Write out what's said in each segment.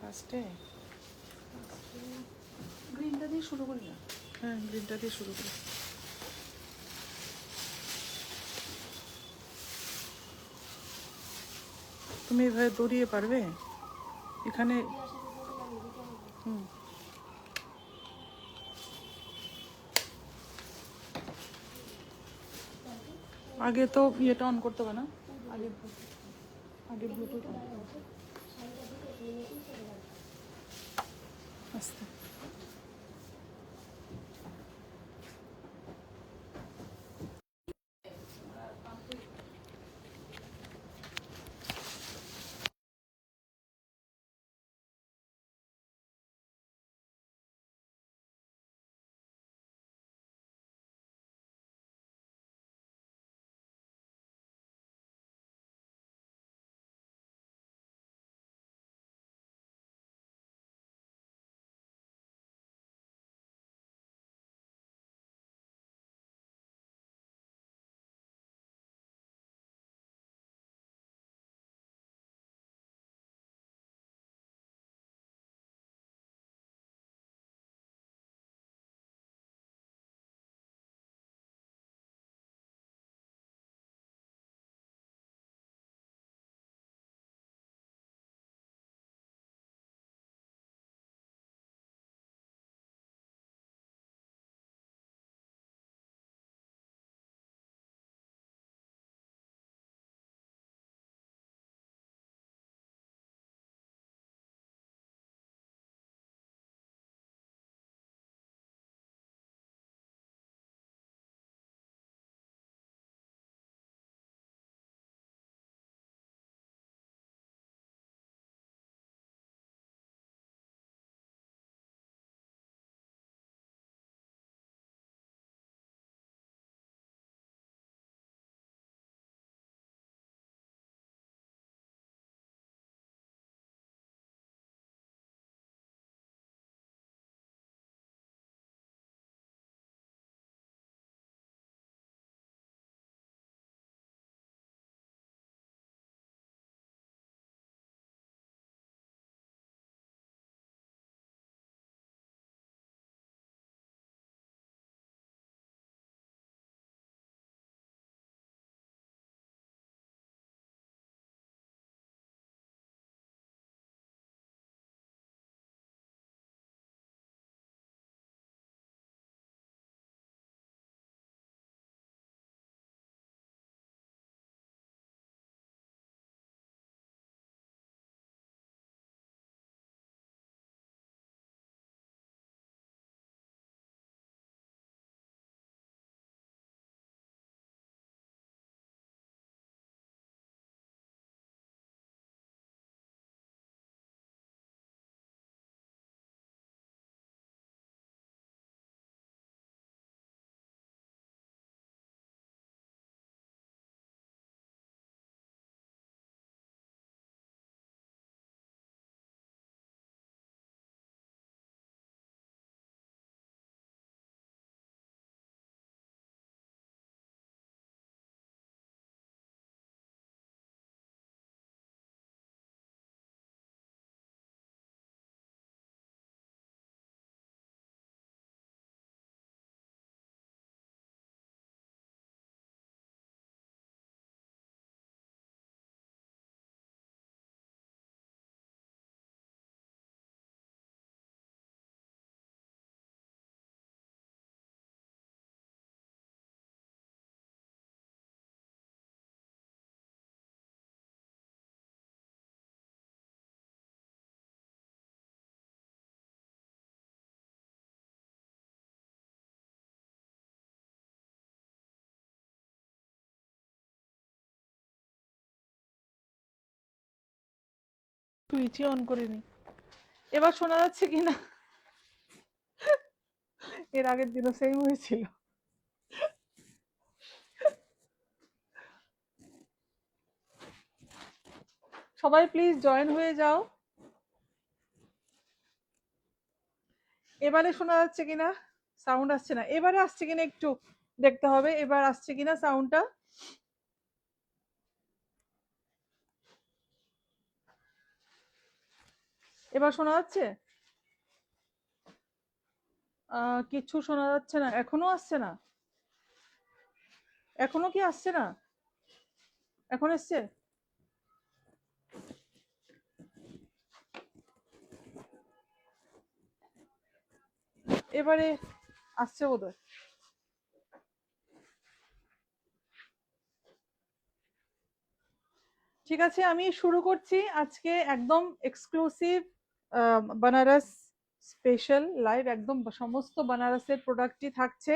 ফার্স্টে গ্রিনটা দিয়ে শুরু করি না? হ্যাঁ, গ্রিনটা দিয়ে শুরু করি। তুমি এভাবে দড়িয়ে পারবে এখানে? হুম, আগে তো ইয়েটা অন করতে হবে না? আগে আগে ব্লুটুথ অন করতে হবে। আস্তে। সুইচই অন করিনি। এবার শোনা যাচ্ছে কি না? এর আগের দিনও সেম হয়েছিল। সবাই প্লিজ জয়েন হয়ে যাও। এবারে শোনা যাচ্ছে কিনা? সাউন্ড আসছে না। এবারে আসছে কিনা একটু দেখতে হবে, এবার আসছে কিনা সাউন্ডটা। এবার শোনা যাচ্ছে? কিছু শোনা যাচ্ছে না, এখনো আসছে না? এখনো কি আসছে না? এখন এসছে? এবারে আসছে বোধহয়। ঠিক আছে, আমি শুরু করছি আজকে একদম এক্সক্লুসিভ বানারস স্পেশাল লাইভ, একদম সমস্ত বানারসের প্রোডাক্টই থাকছে।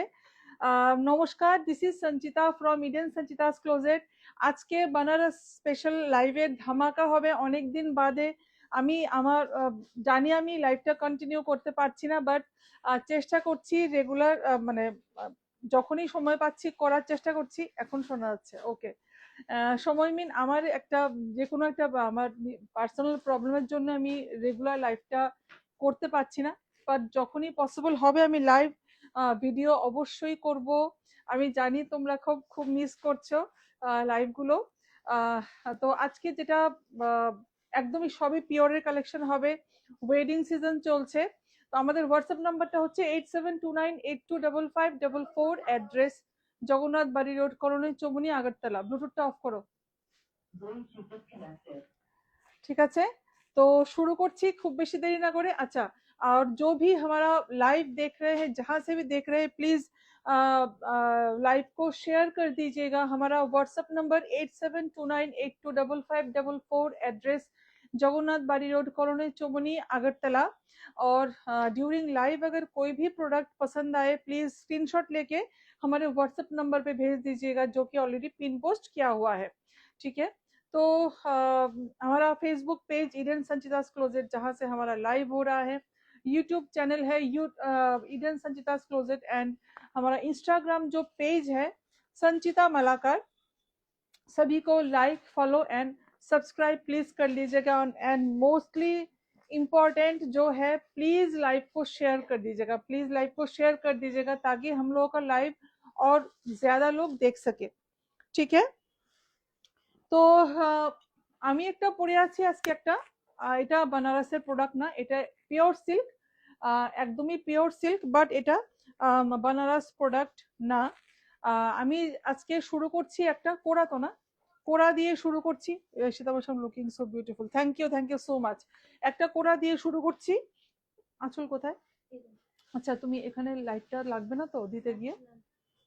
নমস্কার, this is Sanchita from Eden Sanchita's closet. আজকে বানারস স্পেশাল লাইভের ধামাকা হবে অনেক দিন বাদে। আমি আমার জানি আমি লাইভটা কন্টিনিউ করতে পারছি না, বাট চেষ্টা করছি রেগুলার, মানে যখনই সময় পাচ্ছি করার চেষ্টা করছি। এখন শোনা যাচ্ছে? ওকে। সময় মিন আমার একটা যে কোনো একটা আমার পার্সোনাল প্রবলেমের জন্য আমি রেগুলার লাইভটা করতে পারছি না, বাট যখনই পসিবল হবে আমি লাইভ ভিডিও অবশ্যই করব। আমি জানি তোমরা খুব খুব মিস করছো লাইভগুলো। তো আজকে যেটা একদমই সবই পিওরের কালেকশন হবে, ওয়েডিং সিজন চলছে। তো আমাদের হোয়াটসঅ্যাপ নাম্বারটা হচ্ছে 8729825544, অ্যাড্রেস জগন্নাথ বাড়ি road, Karni Chowmuhani, Agartala. ব্লুটুথটা of করো। ठीक है, तो शुरू करছি खूब बेशी देरी ना करे। अच्छा, और जो भी हमारा लाइव देख रहे हैं, जहां से भी देख रहे हैं, प्लीज लाइव को शेयर कर दीजिएगा। हमारा व्हाट्सएप नंबर 8729825544, एड्रेस जगन्नाथ बाड़ी रोड, कॉलोनी चौमनी, अगरतला। और ड्यूरिंग लाइव अगर कोई भी प्रोडक्ट पसंद आए, प्लीज स्क्रीनशॉट लेके हमारे व्हाट्सएप नंबर पे भेज दीजिएगा, जो कि ऑलरेडी पिन पोस्ट किया हुआ है। ठीक है, तो हमारा फेसबुक पेज ईडन संचितास क्लोजेट, जहां से हमारा लाइव हो रहा है। यूट्यूब चैनल है ईडन संचितास क्लोजेट, एंड हमारा इंस्टाग्राम जो पेज है संचिता मलाकार। सभी को like, follow and subscribe please कर लीजिएगा। एंड मोस्टली इम्पोर्टेंट जो है, प्लीज लाइव को शेयर कर दीजिएगा, प्लीज लाइव को शेयर कर दीजिएगा, ताकि हम लोगों का लाइव और ज्यादा लोग देख सके। ठीक है, তো আমি একটা পরে আছি আজকে একটা, এটা বানারসের প্রোডাক্ট না, এটা পিওর সিল্ক, একদমই পিওর সিল্ক, বাট এটা বানারস প্রোডাক্ট না। আমি আজকে শুরু করছি একটা কোরা, তো না কোরা দিয়ে শুরু করছি। সেটা বলছিলাম looking so beautiful, thank you so much. একটা কোরা দিয়ে শুরু করছি। আঁচল কোথায়? আচ্ছা, তুমি এখানে লাইটটা লাগবে না তো দিতে গিয়ে?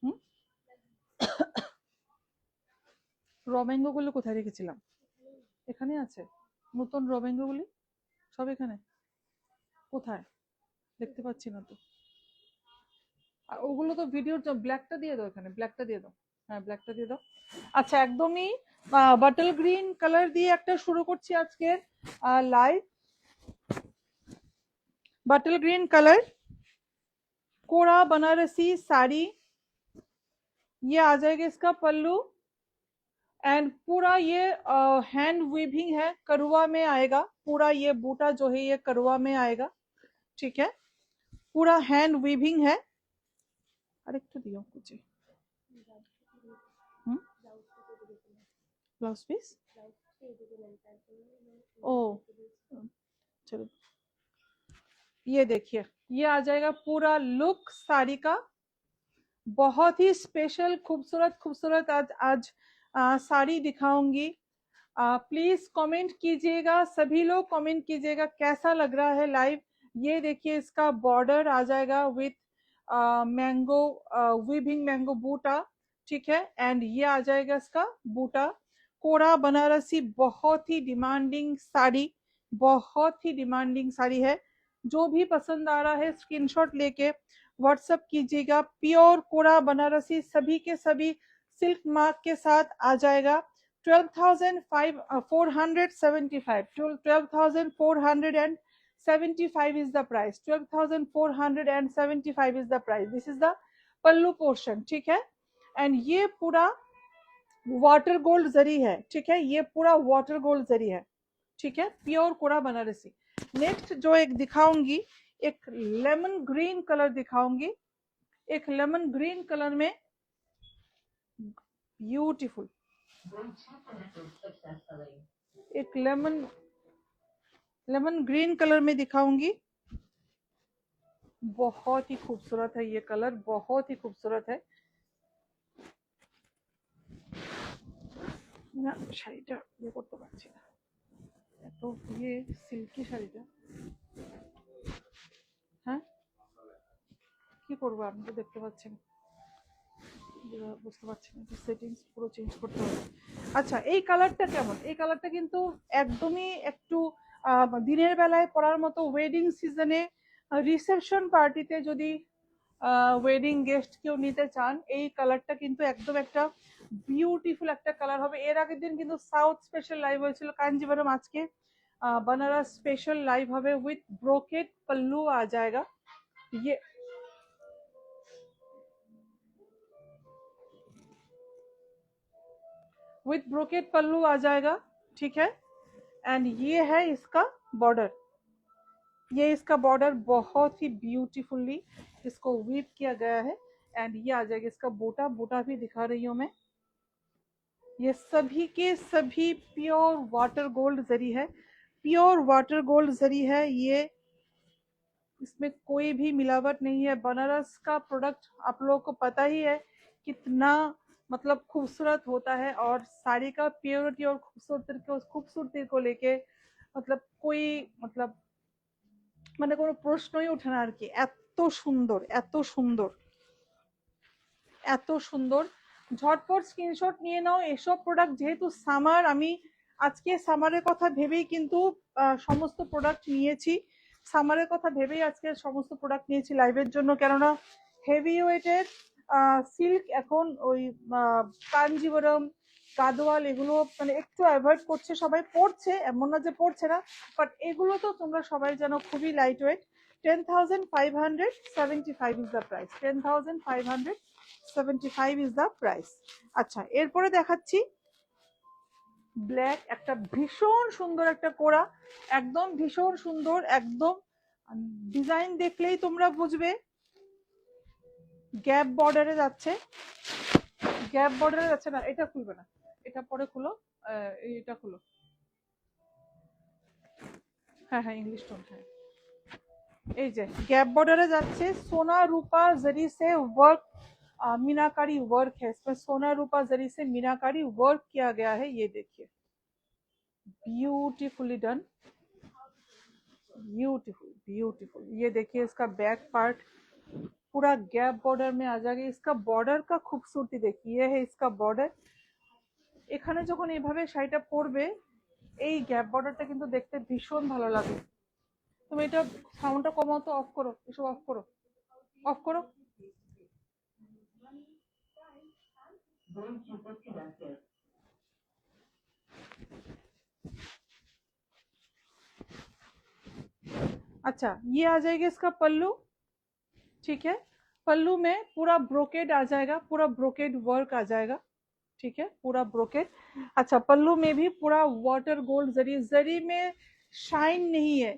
হুম, রবেঙ্গো গুলো কোথায় রেখেছিলাম? এখানে আছে নতুন রবেঙ্গো গুলি, সব এখানে। কোথায়? দেখতে পাচ্ছি না তো। আর ওগুলো তো ভিডিওর, ব্ল্যাকটা দিয়ে দাও, এখানে ব্ল্যাকটা দিয়ে দাও। হ্যাঁ, ব্ল্যাকটা দিয়ে দাও। আচ্ছা, একদমই বাটল গ্রিন কালার দিয়ে একটা শুরু করছি আজকের লাইভ। বাটল গ্রিন কালার कोरा बनारसी साड़ी, ये आ जाएगा इसका पल्लू, एंड पूरा ये हैंड वीविंग है, करुआ में आएगा पूरा। ये बूटा जो है ये करुआ में आएगा। ठीक है, पूरा हैंड वीविंग है। আরেকটু দিও কুচি। ब्लाउज पीस, ओ चलो, ये देखिए, ये आ जाएगा पूरा लुक साड़ी का। बहुत ही स्पेशल खूबसूरत खूबसूरत आज आज साड़ी दिखाऊंगी। प्लीज कमेंट कीजिएगा, सभी लोग कमेंट कीजिएगा कैसा लग रहा है लाइव। ये देखिए, इसका बॉर्डर आ जाएगा विथ मैंगो, वीविंग मैंगो बूटा। ठीक है, एंड ये आ जाएगा इसका बूटा। कोरा बनारसी बहुत ही डिमांडिंग साड़ी, बहुत ही डिमांडिंग साड़ी है। जो भी पसंद आ रहा है स्क्रीनशॉट लेके व्हाट्सएप कीजिएगा। प्योर कोरा बनारसी सभी के सभी सिल्क मार्क के साथ आ जाएगा। 12,475, 12,475 is the price, 12,475 is the price। this is the pallu portion. ठीक है, एंड ये पूरा वाटर गोल्ड जरी है। ठीक है, ये पूरा वाटर गोल्ड जरी है। ठीक है, प्योर कोरा बनारसी। नेक्स्ट जो एक दिखाऊंगी, एक लेमन ग्रीन कलर दिखाऊंगी, एक लेमन ग्रीन कलर में ब्यूटीफुल, एक लेमन लेमन ग्रीन कलर में दिखाऊंगी। बहुत ही खूबसूरत है ये कलर, बहुत ही खूबसूरत है না। শাড়িটা ইয়ে করতে পারছি না, এত ইয়ে সিল্কি শাড়িটা। হ্যাঁ কি করবো, আপনি তো দেখতে পাচ্ছেন, বুঝতে পারছি না, সেটিংস পুরো চেঞ্জ করতে হবে। আচ্ছা এই কালারটা কেমন, এই কালারটা কিন্তু একদমই একটু দিনের বেলায় পরার মতো, ওয়েডিং সিজনে রিসেপশন পার্টিতে যদি ওয়েডিং গেস্ট কেউ নিতে চান, এই কালারটা কিন্তু একদম একটা বিউটিফুল একটা কালার হবে। এর আগের দিন কিন্তু সাউথ স্পেশাল লাইভ হয়েছিল কাঞ্জিভরম, আজকে बनारस स्पेशल लाइव হবে উইথ ব্রোকেড पल्लू आ जाएगा। ये विथ ब्रोकेट पल्लू आ जाएगा, ठीक है। एंड ये है इसका बॉर्डर, ये इसका बॉर्डर बहुत ही ब्यूटीफुली इसको वीव किया गया है। एंड ये आ जाएगा इसका बूटा, बूटा भी दिखा रही हूँ मैं। ये सभी के सभी प्योर वाटर गोल्ड जरी है, प्योर वाटर गोल्ड जरी है ये, इसमें कोई भी मिलावट नहीं है। बनारस का प्रोडक्ट आप लोगों को पता ही है कितना मतलब खूबसूरत होता है, और साड़ी का प्योरिटी और खूबसूरती को लेके मतलब कोई मतलब মানে কোনো প্রশ্নই ওঠে না আর কি। এত সুন্দর, এত সুন্দর, এত সুন্দর। ঝটপট স্ক্রিনশট নিয়ে নাও এসব প্রোডাক্ট, যেহেতু সামার, আমি আজকে সামারের কথা ভেবেই কিন্তু সমস্ত প্রোডাক্ট নিয়েছি, সামারের কথা ভেবেই আজকে সমস্ত প্রোডাক্ট নিয়েছি লাইভের জন্য। কেননা হেভি ওয়েটের সিল্ক এখন ওই কাঞ্জিবরম, গাদোয়াল এগুলো মানে একটু অ্যাভয়েড করছে সবাই, পড়ছে এমন না যে পড়ছে না, বাট এগুলো তো তোমরা সবাই জানো খুবই light weight. 10,575 is the price, 10,575 is the price. আচ্ছা এরপরে দেখাচ্ছি ব্ল্যাক, একটা ভীষণ সুন্দর একটা কোরা, একদম ভীষণ সুন্দর, একদম ডিজাইন দেখলেই তোমরা বুঝবে। গ্যাপ বর্ডারে যাচ্ছে, গ্যাপ বর্ডারে যাচ্ছে না, এটা খুলবে না, এটা পরে খুলো, এটা খুলো। হ্যাঁ হ্যাঁ ইংলিশ টোন, হ্যাঁ এই যে गैप बॉर्डर যাচ্ছে, सोना रूपा जरी से वर्क, मीनाकारी वर्क है इसमें, सोना रूपा जरी से मीनाकारी वर्क किया गया है। ये देखिए ब्यूटीफुली डन, ब्यूटीफुल ब्यूटीफुल। ये देखिए इसका बैक पार्ट पूरा गैप बॉर्डर में आ जाएगा। इसका बॉर्डर का खूबसूरती देखिए, ये है इसका बॉर्डर। এখানে যখন এইভাবে শাড়িটা পরবে, এই গ্যাপ বর্ডারটা কিন্তু দেখতে ভীষণ ভালো লাগে। তুমি এটা সাউন্ডটা কমাও তো, অফ করো, এসব অফ করো, অফ করো। अच्छा ये आ जाएगा इसका पल्लू, ठीक है। पल्लू में पूरा ब्रोकेड आ जाएगा, पूरा ब्रोकेड वर्क आ जाएगा, ठीक है, पूरा ब्रोकेड। अच्छा पल्लू में भी पूरा वाटर गोल्ड जरी, जरी में शाइन नहीं है।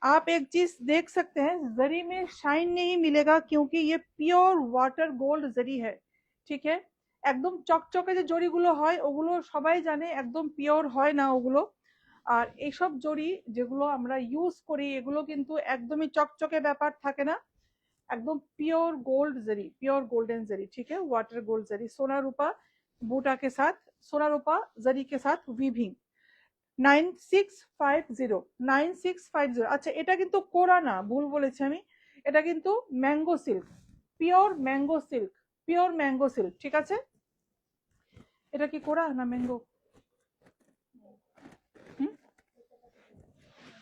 आप एक चीज देख सकते हैं, जरी में शाइन नहीं मिलेगा क्योंकि ये प्योर वाटर गोल्ड जरी है, ठीक है। একদম চকচকে যে জরিগুলো হয় ওগুলো সবাই জানে একদম পিওর হয় না ওগুলো, আর এইসব জরি যেগুলো আমরা ইউজ করি এগুলো কিন্তু একদমই চকচকে ব্যাপার থাকে না, एकदम प्योर गोल्ड जरी, प्योर गोल्डन जरी, ठीक है, वाटर गोल्ड जरी, सोना रूपा बूटा के साथ, सोना रूपा जरी के साथ वीविंग। 9650, 9650। আচ্ছা এটা কিন্তু কোরা না, ভুল বলেছি আমি, এটা কিন্তু mango silk, pure mango silk, pure mango silk, ঠিক আছে। এটা কি কোরা না ম্যাঙ্গো? হুম,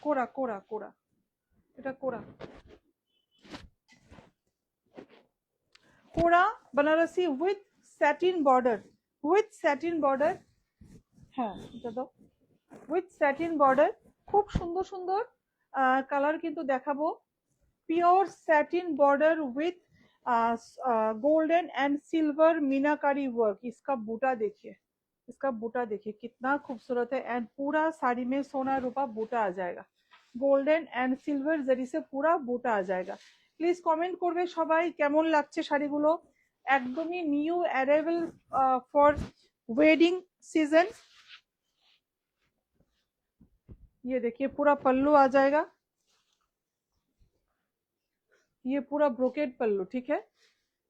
কোরা কোরা কোরা, এটা কোরা। কোরা Banarasi with satin border, with satin border, হ্যাঁ এটা দাও, উইথ স্যাটিন বর্ডার। খুব সুন্দর সুন্দর কালার কিন্তু দেখাবো। Pure satin border with golden and silver meenakari work. इसका बूटा देखिए, इसका बूटा देखिए कितना खूबसूरत है, एंड पूरा साड़ी में सोना रूपा बूटा आ जाएगा, गोल्डन एंड सिल्वर जरी से पूरा बूटा आ जाएगा। प्लिज कमेंट করবে সবাই কেমন লাগছে শাড়িগুলো, একদমই new arrival for wedding season. ये देखिए पूरा पल्लू आ जाएगा, ये पूरा ब्रोकेट पल्लू, ठीक है,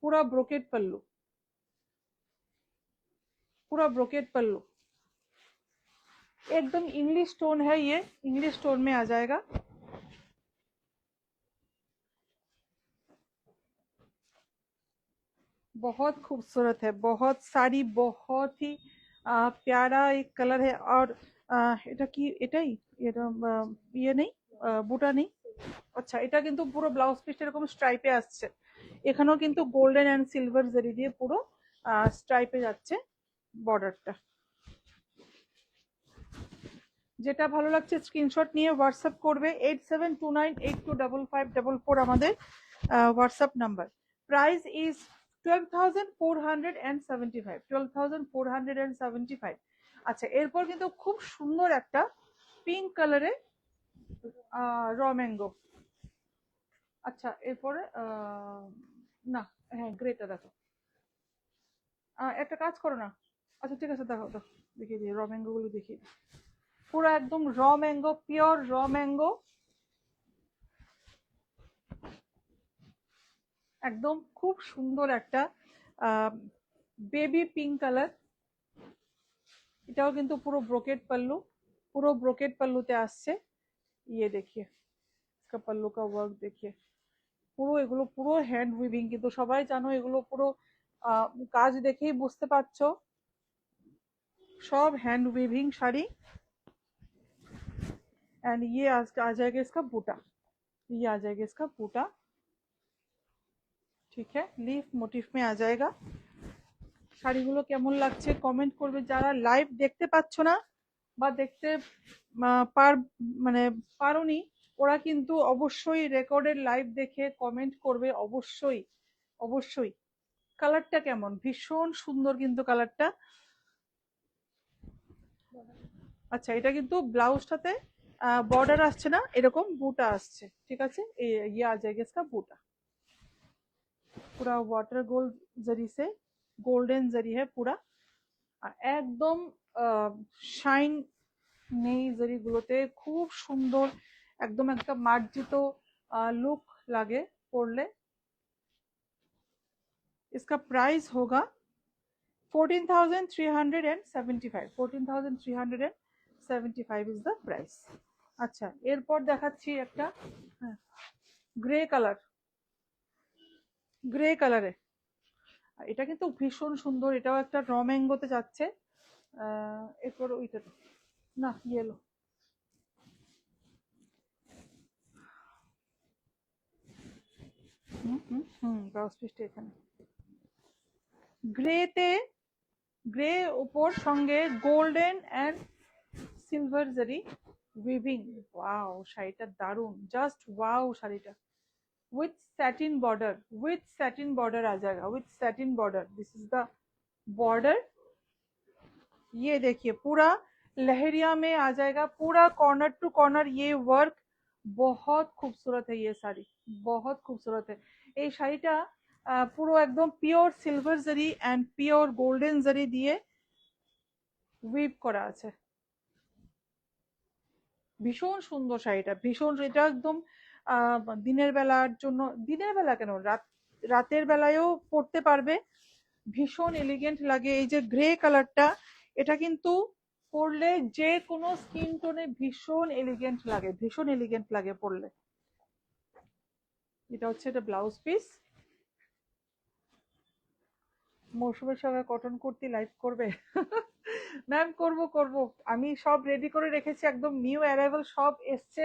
पूरा ब्रोकेट पल्लू, पूरा ब्रोकेट पल्लू, एकदम इंग्लिश टोन है, ये इंग्लिश टोन में आ जाएगा। बहुत खूबसूरत है, बहुत साड़ी, बहुत ही प्यारा एक कलर है। और এটা কি এটাই, এটা ইয়ে নেই, বুটা নেই। আচ্ছা, এটা কিন্তু পুরো ব্লাউজ পিসটা এরকম স্ট্রাইপে আসছে, এখানেও কিন্তু গোল্ডেন এন্ড সিলভার জারি দিয়ে পুরো স্ট্রাইপে যাচ্ছে বর্ডারটা। যেটা ভালো লাগছে স্ক্রিনশট নিয়ে হোয়াটসঅ্যাপ করবে, 8729825544 আমাদের হোয়াটসঅ্যাপ নাম্বার। Price is 12,475, 12,475। আচ্ছা, এরপর কিন্তু খুব সুন্দর একটা পিঙ্ক কালারে র ম্যাঙ্গো। আচ্ছা, এরপরে না, হ্যাঁ গ্রেটা দেখো, একটা কাজ করো না। আচ্ছা ঠিক আছে, দেখো দেখো, দেখিয়ে দিই র ম্যাঙ্গো গুলো, দেখিয়ে দিই। পুরো একদম র ম্যাঙ্গো, পিওর র ম্যাঙ্গো, একদম খুব সুন্দর একটা বেবি পিঙ্ক কালার। এটাও কিন্তু পুরো ব্রোকেট पल्लू, পুরো ব্রোকেট पल्लूতে আসছে। ये देखिए इसका पल्लू का वर्क देखिए, পুরো এগুলো পুরো হ্যান্ড উইভিং, কিন্তু সবাই জানো এগুলো পুরো কাজ দেখেই বুঝতে পারছো সব হ্যান্ড উইভিং শাড়ি। एंड ये आ जाएगा इसका बूटा, ये आ जाएगा इसका बूटा, ठीक है, लीफ मोटिफ में आ जाएगा। শাড়িগুলো কেমন লাগছে কমেন্ট করবে, যারা লাইভ দেখতে পাচ্ছ না বা দেখতে পার মানে পারোনি, ওরা কিন্তু অবশ্যই রেকর্ডেড লাইভ দেখে কমেন্ট করবে, অবশ্যই অবশ্যই। কালারটা কেমন, ভীষণ সুন্দর কিন্তু কালারটা। আচ্ছা, এটা কিন্তু ব্লাউজটাতে বর্ডার আসছে না, এরকম বুটা আসছে, ঠিক আছে। ये आ जाएगा इसका बूटा, पूरा वाटर गोल्ड जरी से गोल्डन जरी है पूरा, আর একদম শাইন নেই জরিগুলোতে, খুব সুন্দর, একদম একটা মার্জিত লুক লাগে পরলে। इसका प्राइस होगा 14,375, 14,375 इज द प्राइस। আচ্ছা, এরপর দেখাচ্ছি একটা গ্রে কালার, গ্রে কালারে, এটা কিন্তু ভীষণ সুন্দর, এটাও একটা র ম্যাঙ্গোতে যাচ্ছে। এরপর ওইটা না, ইয়েলো, ব্লাউজ পিসটা এখানে গ্রেতে, গ্রে উপর সঙ্গে গোল্ডেন এন্ড সিলভার জারি উইভিং। ওয়াও, শাড়িটা দারুন, জাস্ট ওয়াও শাড়িটা, with satin border, with satin border आ जाएगा, with satin border, this is the border। ये देखिए पूरा लहरिया में आ जाएगा, पूरा कॉर्नर टू कॉर्नर ये वर्क, बहुत खूबसूरत है ये साड़ी, बहुत खूबसूरत है। এই শাড়িটা পুরো একদম পিওর সিলভার জারি এন্ড পিওর গোল্ডেন জারি দিয়ে উইভ করা আছে, ভীষণ সুন্দর শাড়িটা, ভীষণ, এটা একদম দিনের বেলার জন্য, দিনের বেলা কেন, রাতের বেলায়ও পরতে পারবে, ভীষণ এলিগেন্ট লাগে। এই যে গ্রে কালারটা, এটা কিন্তু পরলে যে কোনো স্কিন টোনে ভীষণ এলিগেন্ট লাগে, ভীষণ এলিগেন্ট লাগে পরলে। এটা হচ্ছে এটা ব্লাউজ পিস। মৌসুমের সঙ্গে কটন কুর্তি লাইভ করবে? ম্যাম করব করব, আমি সব রেডি করে রেখেছি, একদম নিউ অ্যারাইভাল সব এসছে,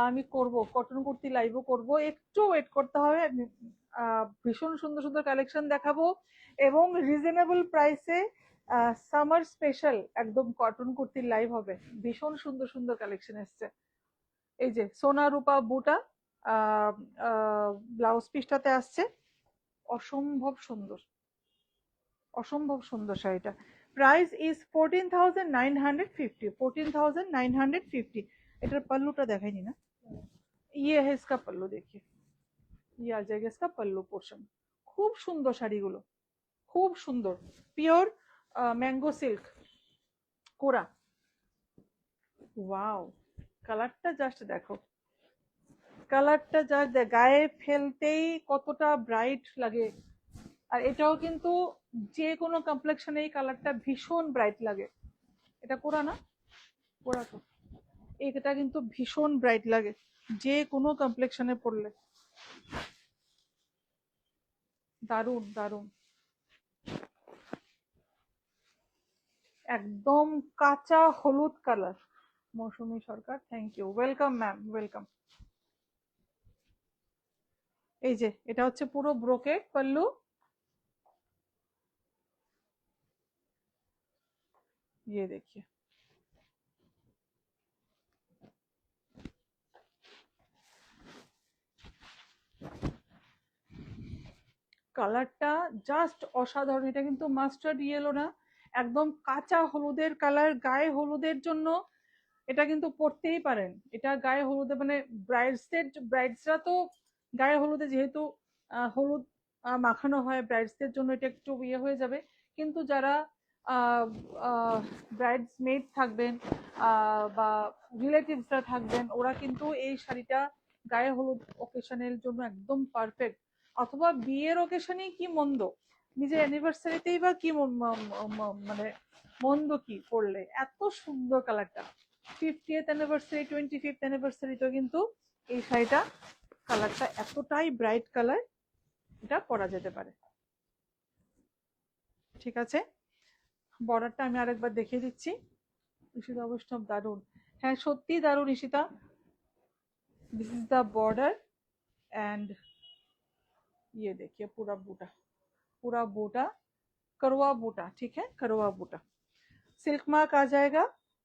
আমি করব কটন কুর্তি লাইভও করব, একটু ওয়েট করতে হবে। ভীষণ সুন্দর সুন্দর কালেকশন দেখাবো এবং রিজনেবল প্রাইসে সামার স্পেশাল একদম কটন কুর্তির লাইভ হবে, ভীষণ সুন্দর সুন্দর কালেকশন এসছে। এই যে সোনা রূপা বুটা ব্লাউজ পিসটাতে আসছে, অসম্ভব সুন্দর, অসম্ভব সুন্দর শাড়িটা। Price is 14,950, 14,950। এটার पल्लूটা দেখাইনি না, ये है इसका पल्लू, देखिए ये आ जाएगा इसका पल्लू पोर्शन। খুব সুন্দর শাড়িগুলো, খুব সুন্দর, পিওর ম্যাঙ্গো সিল্ক কোরা, ওয়াও কালারটা জাস্ট দেখো, কালারটা জাস্ট গায়ে ফেলতেই কতটা ব্রাইট লাগে। আর এটাও কিন্তু যে কোনো কমপ্লেক্সনে এই কালারটা ভীষণ ব্রাইট লাগে। এটা কোরা না, কোরা তো, এটা কিন্তু ভীষণ ব্রাইট লাগে যে কোনো কমপ্লেক্সনে পড়লে। দারুণ দারুণ, একদম কাঁচা হলুদ colour. Mousumi Sarkar, thank you, welcome ma'am, welcome. এই যে এটা হচ্ছে পুরো ব্রোকেট পাল্লু। ये देखिए, কালারটা জাস্ট অসাধারণ। এটা কিন্তু মাস্টার্ড ইয়েলো না, একদম কাঁচা হলুদের কালার। গায়ে হলুদের জন্য এটা কিন্তু পরতেই পারেন। এটা গায়ে হলুদে মানে ব্রাইডসরা তো গায়ে হলুদে যেহেতু হলুদ মাখানো হয়, ব্রাইডসদের জন্য এটা একটু ইয়ে হয়ে যাবে। কিন্তু যারা ব্রাইডস মেড থাকবেন বা রিলেটিভসরা থাকবেন, ওরা কিন্তু এই শাড়িটা গায়ে হলুদ ওকেশনের জন্য একদম পারফেক্ট। অথবা বিয়ের ওকেশনেই কি মন্দ, নিজের অ্যানিভার্সারিতেই বা কি মানে মন্দ কি পরলে। এত সুন্দর কালারটা। 50th অ্যানিভার্সারি, 25th অ্যানিভার্সারিতেও কিন্তু এই শাড়িটা কালারটা এতটাই ব্রাইট কালার, এটা পরা যেতে পারে। ঠিক আছে, বর্ডারটা আমি আরেকবার দেখিয়ে দিচ্ছি। ঈশিতা বৈষ্ণব দারুণ, হ্যাঁ সত্যি দারুণ Ishita. This is the border and ये देखिए पूरा बूटा, पूरा बूटा करवा बूटा, ठीक है, करवा बूटा। सिल्क मार्क आ जाएगा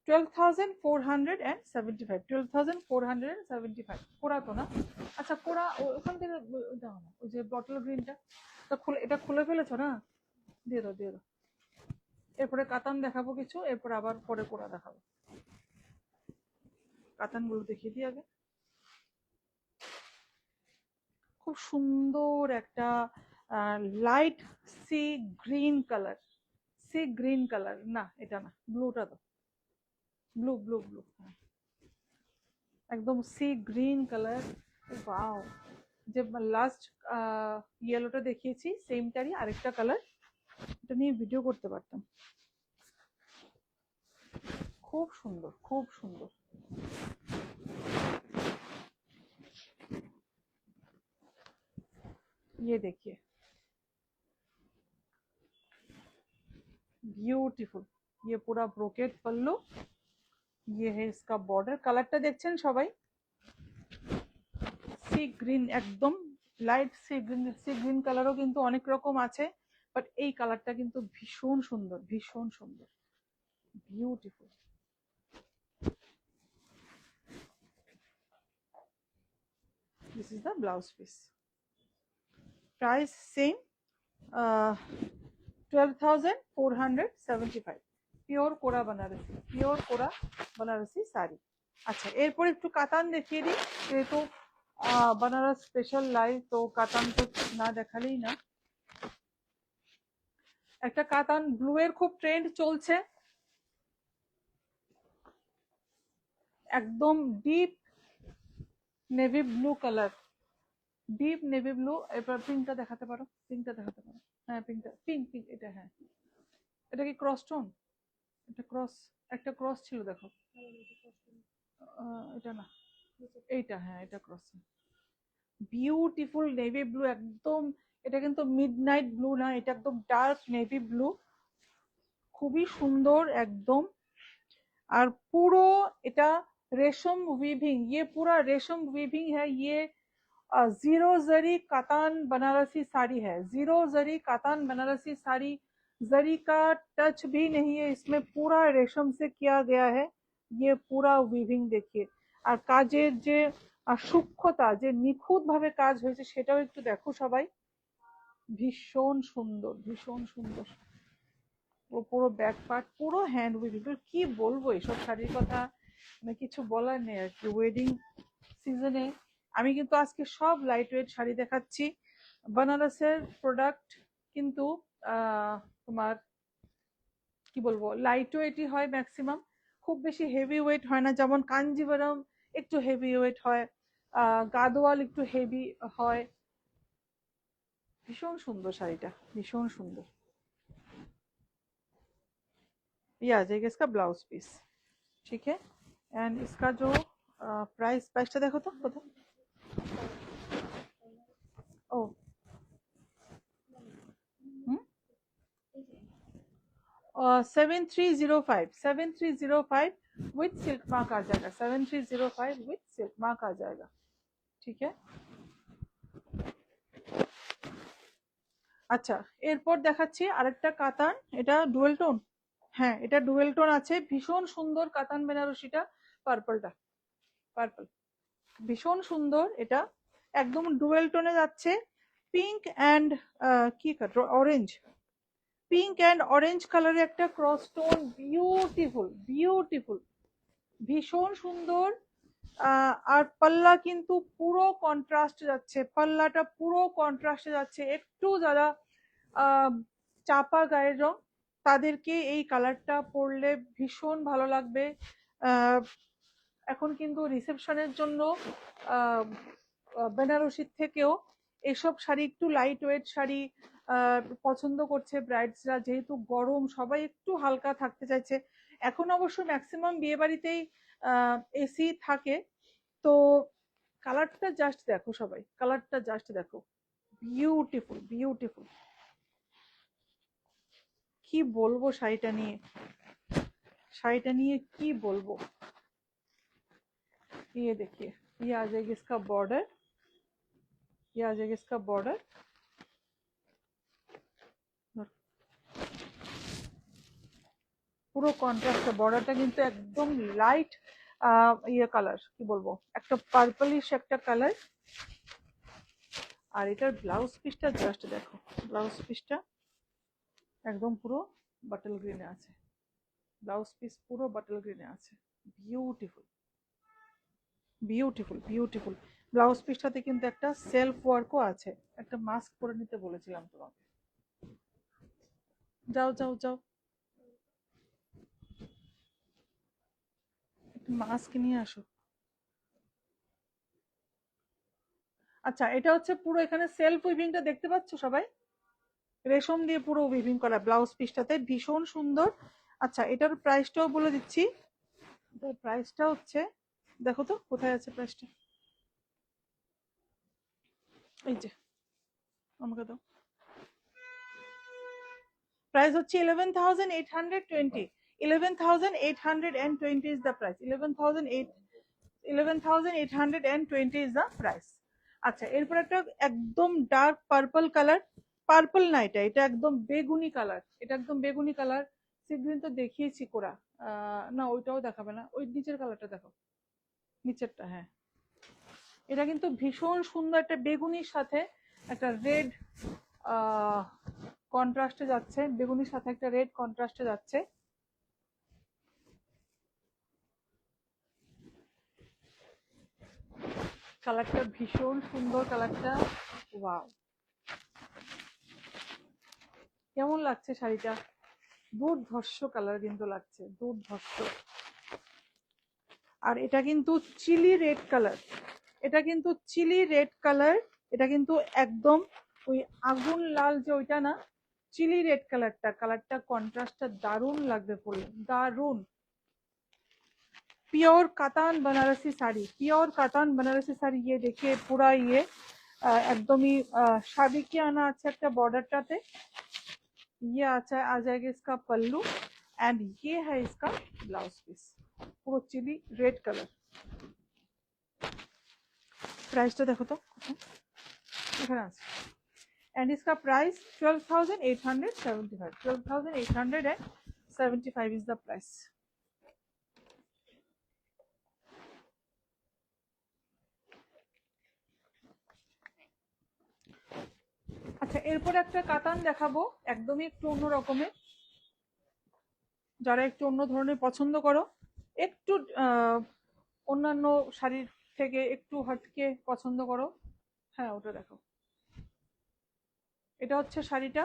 12,475, 12,475। কোরা তো না, আচ্ছা কোরা ওখান থেকে দাও না, ওই যে বটল গ্রিনটা খুলে, এটা খুলে ফেলেছো না, দিয়ে দাও দিয়ে দাও। এরপরে কাতান দেখাবো কিছু, এরপর আবার পরে কোরা দেখাবো। কাতানগুলো দেখিয়ে দিই আগে। খুব সুন্দর একটা light sea green colour, sea green colour না, এটা না, ব্লুটা তো, ব্লু ব্লু ব্লু, একদম সি গ্রিন কালার। ওয়াও, যে লাস্ট ইয়েলোটা দেখিয়েছি সেমটারই আরেকটা কালার, এটা নিয়ে ভিডিও করতে পারতাম। খুব সুন্দর, খুব সুন্দর। ये देखिए ब्यूटीफुल, ये पूरा ब्रोकेट पल्लू, ये है इसका बॉर्डर। কালারটা দেখছেন সবাই, সি গ্রিন, একদম light sea green. Sea green কালারও কিন্তু অনেক রকম আছে, বাট এই কালারটা কিন্তু ভীষণ সুন্দর, ভীষণ সুন্দর, beautiful. This is the blouse piece, price same 12,475। Pure কোরা বানারসি, পিওর কোরা বানারসি শাড়ি। আচ্ছা এরপর একটু কাতান দেখিয়ে দিই, যেহেতু बनारस স্পেশাল লাইভ, তো কাতান তো না দেখালেই না। একটা কাতান ব্লু এর খুব ট্রেন্ড চলছে, একদম deep navy blue colour, deep navy blue. এবার পিঙ্কটা দেখাতে পারো, পিঙ্কটা দেখাতে পারো, হ্যাঁ পিঙ্কটা, পিঙ্ক পিঙ্ক, এটা হ্যাঁ, এটা কি ক্রস টোন? এটা ক্রস, একটা ক্রস ছিল দেখো, এটা না, এইটা হ্যাঁ, এটা ক্রস। বিউটিফুল নেভি ব্লু একদম। এটা কিন্তু মিডনাইট ব্লু না, এটা একদম ডার্ক নেভি ব্লু, খুবই সুন্দর একদম। আর পুরো এটা रेशम वीविंग, ये पूरा रेशम वीविंग है। ये जीरो जरी कातान बनारसी साड़ी है, जीरो जरी कातान बनारसी साड़ी, जरी का टच भी नहीं है इसमें, पूरा रेशम से किया गया है। ये पूरा वीविंग देखिए, আর কাজের যে সূক্ষ্মতা, যে নিখুঁত ভাবে কাজ হয়েছে সেটাও একটু দেখো সবাই, ভীষণ সুন্দর, ভীষণ সুন্দর। পুরো ব্যাক পার্ট পুরো হ্যান্ড উইভিং। কি বলবো এসব শাড়ির কথা, মানে কিছু বলার নেই আর কি। ওয়েডিং সিজনে আমি কিন্তু আজকে সব লাইট ওয়েট শাড়ি দেখাচ্ছি, বানারসের প্রোডাক্ট কিন্তু তোমার কি বলবো লাইট ওয়েটই হয় ম্যাক্সিমাম, খুব বেশি হেভি ওয়েট হয় না, যেমন কাঞ্জিভারাম একটু হেভি ওয়েট হয়, গাদোয়াল একটু হেভি হয়। ভীষণ সুন্দর শাড়িটা, ভীষণ সুন্দর। ये आ जाएगा इसका ब्लाउज पीस, ठीक है। एंड इसका जो प्राइसটা দেখো তো কত। ও 7305 विथ सिल्क मार्क आ जाएगा, 7305 विथ सिल्क मार्क आ जाएगा, ठीक है। আচ্ছা, এরপর দেখাচ্ছি আরেকটা কাতান, এটা ডুয়েল টোন। হ্যাঁ, এটা ডুয়েল টোন আছে, ভীষণ সুন্দর কাতান বেনারসিটা। পার্পলটা, পার্পল ভীষণ সুন্দর, এটা একদম ডুয়েল টোনে যাচ্ছে। পিঙ্ক অ্যান্ড কি অরেঞ্জ, পিঙ্ক অ্যান্ড অরেঞ্জ কালারের একটা ক্রস টোন, বিউটিফুল বিউটিফুল, ভীষণ সুন্দর। আর পাল্লা কিন্তু পুরো কন্ট্রাস্ট যাচ্ছে, পাল্লাটা পুরো কন্ট্রাস্টে যাচ্ছে। একটু যারা চাপা গায়ের রং, তাদেরকে এই কালারটা পরলে ভীষণ ভালো লাগবে। এখন কিন্তু রিসেপশনের জন্য বেনারসির থেকেও এসব শাড়ি, একটু লাইট ওয়েট শাড়ি পছন্দ করছে ব্রাইডসরা, যেহেতু গরম, সবাই একটু হালকা থাকতে চাইছে। এখন অবশ্য ম্যাক্সিমাম বিয়ে বাড়িতেই এসি থাকে। তো কালারটা জাস্ট দেখো সবাই, কালারটা জাস্ট দেখো, বিউটিফুল বিউটিফুল। কি বলবো শাড়িটা নিয়ে, শাড়িটা নিয়ে কি বলবো। ये देखिए, ये आ जाएगी इसका बॉर्डर, ये आ जाएगा इसका बॉर्डर। পুরো কন্ট্রাস্ট, বর্ডারটা কিন্তু একদম লাইট ইয়ে কালার, কি বলবো, একটা পার্পলিশ একটা কালার। আর এটার ব্লাউজ পিসটা জাস্ট দেখো, ব্লাউজ পিসটা একদম পুরো বাটল গ্রিনে আছে, ব্লাউজ পিস পুরো বাটল গ্রিনে আছে, বিউটিফুল বিউটিফুল বিউটিফুল। ব্লাউজ পিসটাতে কিন্তু একটা সেলফ ওয়ার্কও আছে। একটা মাস্ক পরে নিতে বলেছিলাম তোমাকে, যাও যাও যাও, মাস্ক নিয়ে আসো। আচ্ছা, এটা হচ্ছে পুরো, এখানে সেলফ উইভিংটা দেখতে পাচ্ছ সবাই, রেশম দিয়ে পুরো উইভিং করা ব্লাউজ পিসটাতে, ভীষণ সুন্দর। আচ্ছা, এটার প্রাইসটাও বলে দিচ্ছি। এটার প্রাইসটা হচ্ছে, দেখো তো কোথায় আছে প্রাইসটা, এই যে, আমাকে দাও। প্রাইস হচ্ছে 11,820, 11,820 is the price, 11,820 is the price. আচ্ছা, এরপর একটা একদম ডার্ক পার্পল কালার, পার্পল না, এটা এটা একদম বেগুনি কালার, এটা একদম বেগুনি কালার। সেদিন তো দেখিয়েছি কোরা, না ওইটাও দেখাবে না, ওই নিচের কালারটা দেখো, নিচেরটা, হ্যাঁ। এটা কিন্তু ভীষণ সুন্দর, একটা বেগুনির সাথে একটা রেড কন্ট্রাস্টে যাচ্ছে, বেগুনির সাথে একটা রেড কন্ট্রাস্টে যাচ্ছে। কালারটা ভীষণ সুন্দর, কালারটা ওয়াও, কেমন লাগছে শাড়িটা, দুর্ধর্ষ কালার কিন্তু লাগছে, দুর্ধর্ষ। আর এটা কিন্তু চিলি রেড কালার, এটা কিন্তু চিলি রেড কালার, এটা কিন্তু একদম ওই আগুন লাল যে ওইটা না, চিলি রেড কালারটা, কালারটা কন্ট্রাস্টটা দারুণ লাগবে পরলে, দারুণ। Pure katan Banarasi sari, pure katan Banarasi sari. ये देखिए पूरा ये एकदम ही शादी के आना अच्छा একটা বর্ডারটাতে, ये अच्छा आ जाएगा इसका पल्लू, एंड ये है इसका ब्लाउज पीस, পুরো চিলি রেড কালার। प्राइसটা দেখো তো এখানে আছে, एंड इसका प्राइस 12,875, 12,875 इज द प्राइस। আচ্ছা, এরপর একটা কাতান দেখাবো, একদমই একটু অন্য রকমের। যারা একটু অন্য ধরনের পছন্দ করো, একটু অন্যান্য শাড়ির থেকে একটু হটকে পছন্দ করো, হ্যাঁ ওটা দেখো। এটা হচ্ছে শাড়িটা,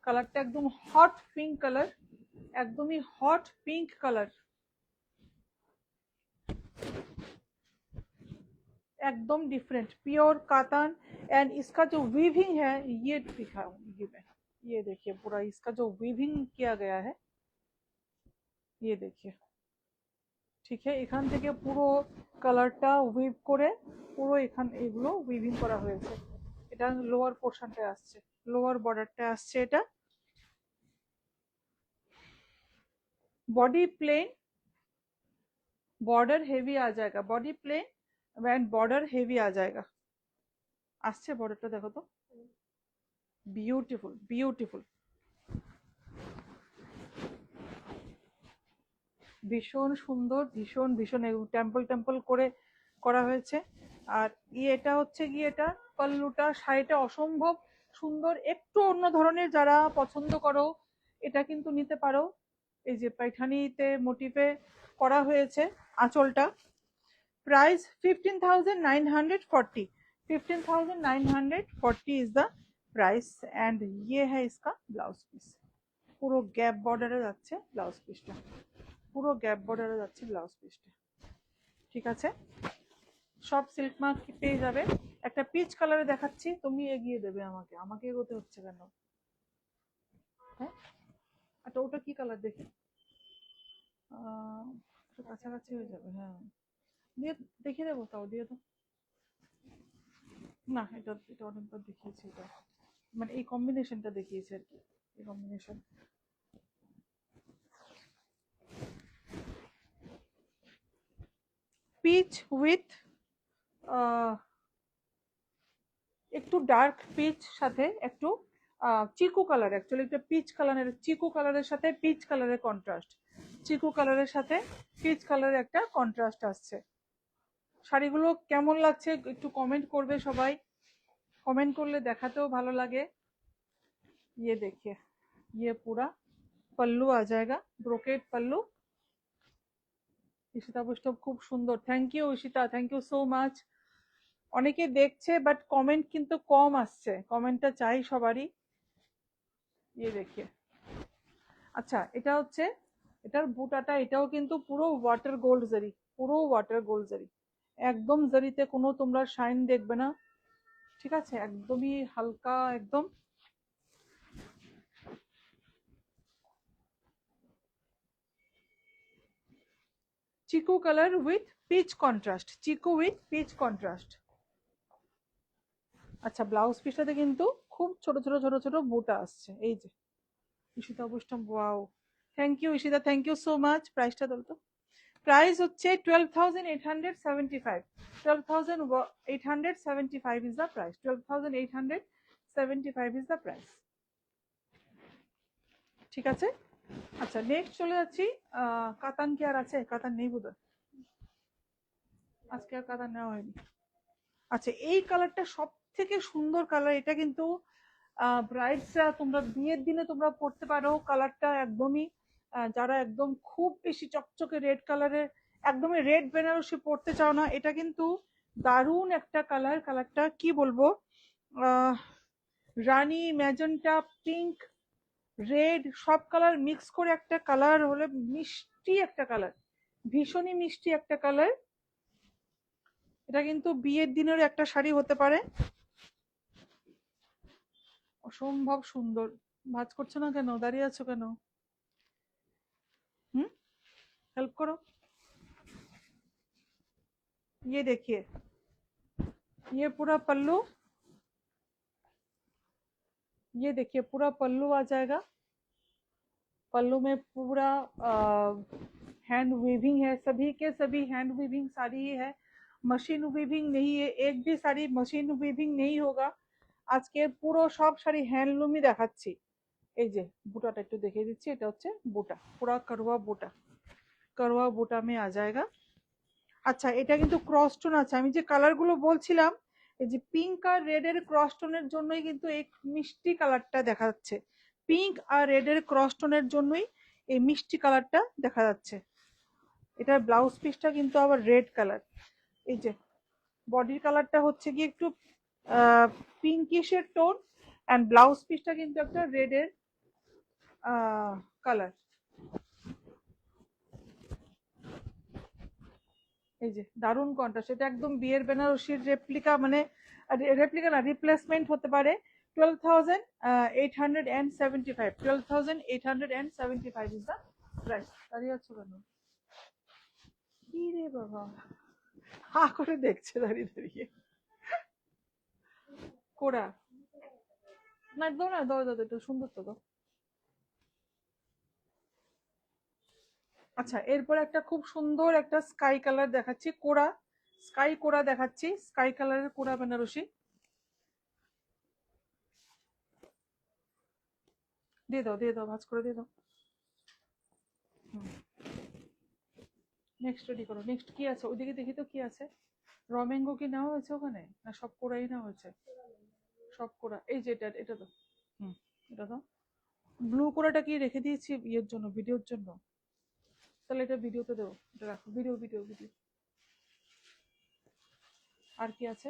কালারটা একদম হট পিঙ্ক কালার, একদমই হট পিঙ্ক কালার, एकदम डिफरेंट प्योर कातान। एंड इसका जो वीविंग है ये दिखाऊंगी मैं, ये देखिए पूरा इसका जो वीविंग किया गया है ये देखिए, ঠিক আছে। এখান থেকে পুরো কালারটা উইভ করে পুরো এখান এগুলো উইভিং করা হয়েছে। এটা লোয়ার পোর্শনটা আসছে, লোয়ার বর্ডারটা আসছে। এটা बॉडी प्लेन, बॉर्डर हेवी आ जाएगा, body plain and border heavy आ जाएगा। আসছে বর্ডারটা দেখো তো, বিউটিফুল বিউটিফুল, ভীষণ সুন্দর, ভীষণ ভীষণ টেম্পল টেম্পল করে করা হয়েছে। আর এটা হচ্ছে গিয়ে এটা পাল্লুটা, শাড়িটা অসম্ভব সুন্দর, একটু অন্য ধরনের যারা পছন্দ করো এটা কিন্তু নিতে পারো। এই যে পাইঠানিতে মোটিভে করা হয়েছে আঁচলটা। Price 15,940, 15,940 is the price. And ये है इसका ब्लाउज पीस, পুরো গ্যাপ বর্ডারে যাচ্ছে ব্লাউজ পিসটা, পুরো গ্যাপ বর্ডারে যাচ্ছে ব্লাউজ পিসটা। ঠিক আছে, সব সিল্ক মার্ক পেয়ে যাবে। একটা পিচ কালারে দেখাচ্ছি, তুমি এগিয়ে দেবে আমাকে, আমাকে এগোতে হচ্ছে কেন? হ্যাঁ আচ্ছা, ওটা কি কালার দেখি, কাছাকাছি হয়ে যাবে। হ্যাঁ দিয়ে দেখিয়ে দেবো, তাও দিয়ে দাও না। এটা এটা অনেকবার দেখিয়েছি, এটা মানে এই কম্বিনেশনটা দেখিয়েছি আর কি, এই কম্বিনেশন। পিচ উইথ একটু ডার্ক পিচ সাথে একটু চিকু কালার, অ্যাকচুয়ালি একটা পিচ কালারের, চিকু কালারের সাথে পিচ কালারের কন্ট্রাস্ট, চিকু কালারের সাথে পিচ কালারের একটা কন্ট্রাস্ট আসছে। শাড়িগুলো কেমন লাগছে একটু কমেন্ট করবে সবাই, कमेंट করলে দেখাতেও ভালো লাগে। ये देखिए, ये पूरा पल्लू आ जाएगा, ब्रोकेट पल्लू। ঈশিতা বৈষ্ণব খুব সুন্দর, thank you Ishita, thank you so much. অনেকে দেখছে বাট কমেন্ট কিন্তু কম আসছে, কমেন্টটা চাই সবারই। ये देखिए, আচ্ছা এটা হচ্ছে এটার বুটাটা, এটাও কিন্তু পুরো ওয়াটার গোল্ড জারি, পুরো ওয়াটার গোল্ড জারি, একদম জারিতে কোনো তোমরা শাইন দেখবে না। ঠিক আছে, একদমই হালকা, একদম chikoo colour with peach contrast, chikoo with peach contrast. আচ্ছা ব্লাউজ পিসটাতে কিন্তু খুব ছোট ছোট ছোট ছোট বুটা আসছে, এই যে Ishita Baishnab, wow thank you Ishita, thank you so much. প্রাইসটা বলতো, প্রাইস হচ্ছে 12,875, 12,875 is the price, 12,875 is the price. ঠিক আছে, আচ্ছা নেক্সট চলে যাচ্ছি। কাতান কি আর আছে? কাতান নেই বোধহয়, আজকে আর কাতান নেওয়া হয়নি। আচ্ছা এই কালারটা সব থেকে সুন্দর কালার, এটা কিন্তু ব্রাইডসরা তোমরা বিয়ের দিনে তোমরা পড়তে পারো। কালারটা একদমই যারা একদম খুব বেশি চকচকে রেড কালারের, একদমই রেড বেনারসি পড়তে চাও না, এটা কিন্তু দারুণ একটা কালার। কালারটা কি বলবো, রানী, ম্যাজেন্টা, পিঙ্ক, রেড সব কালার মিক্স করে একটা কালার হলে মিষ্টি একটা কালার, ভীষণই মিষ্টি একটা কালার। এটা কিন্তু বিয়ের দিনের একটা শাড়ি হতে পারে, অসম্ভব সুন্দর। ভাঁজ করছো না কেন, দাঁড়িয়ে আছো কেন? हेल्प करो। ये देखिए, ये पूरा पल्लू, ये देखिए पूरा पल्लू आ जाएगा। पल्लू में पूरा हैंड वीविंग है, सभी के सभी हैंड वीविंग साड़ी ही है, मशीन वीविंग नहीं है, एक भी साड़ी मशीन वीविंग नहीं होगा। আজকে পুরো সব শাড়ি হ্যান্ডলুমই দেখাচ্ছি। এই যে বুটাটা একটু দেখিয়ে দিচ্ছি, এটা হচ্ছে বুটা, পুরা করওয়া বুটা, করওয়া বুটা মে আ जाएगा। আচ্ছা এটা কিন্তু ক্রস টোন আছে, আমি যে কালারগুলো বলছিলাম এই যে পিঙ্ক আর রেড এর ক্রস টোনের জন্যই কিন্তু এই মিষ্টি কালারটা দেখা যাচ্ছে, পিঙ্ক আর রেড এর ক্রস টোনের জন্যই এই মিষ্টি কালারটা দেখা যাচ্ছে। এটার ব্লাউজ পিসটা কিন্তু আবার রেড কালার, এই যে বডির কালারটা হচ্ছে কি একটু পিঙ্কিশের টোন, এন্ড ব্লাউজ পিসটা কিন্তু একটা রেড এর কালার। এই যে দারুণ কন্ট্রাস্ট, এটা একদম বিয়ের বেনারসির রেপ্লিকা, মানে রেপ্লিকা না, রিপ্লেসমেন্ট হতে পারে। 12,875, 12,875 ইজ দ্য প্রাইস। দাঁড়িয়ে আছো কেন? কি রে বাবা, হা করে দেখছে দাঁড়িয়ে দাঁড়িয়ে। কোরা না, দাও না, দাও দাও, একটু সুন্দর তো দাও। আচ্ছা, এরপর একটা খুব সুন্দর একটা স্কাই কালার দেখাচ্ছি, কোরা স্কাই কোরা দেখাচ্ছি, স্কাই কালারের কোরা বেনারসি। দিয়ে দাও, দিয়ে দাও, ভাঁজ করে দিয়ে দাও। নেক্সট রেডি করো। নেক্সট কি আছে ওইদিকে, দেখি তো কি আছে। র ম্যাঙ্গো কি নেওয়া হয়েছে ওখানে, না সব কোরাই নেওয়া হয়েছে? সব কোরা, এই যে এটা, এটা তো এটা তো ব্লু কোরাটা কি রেখে দিয়েছি ইয়ের জন্য, ভিডিওর জন্য? তাহলে এটা ভিডিওতে দেবো, এটা রাখো, ভিডিও ভিডিও ভিডিও। আর কি আছে?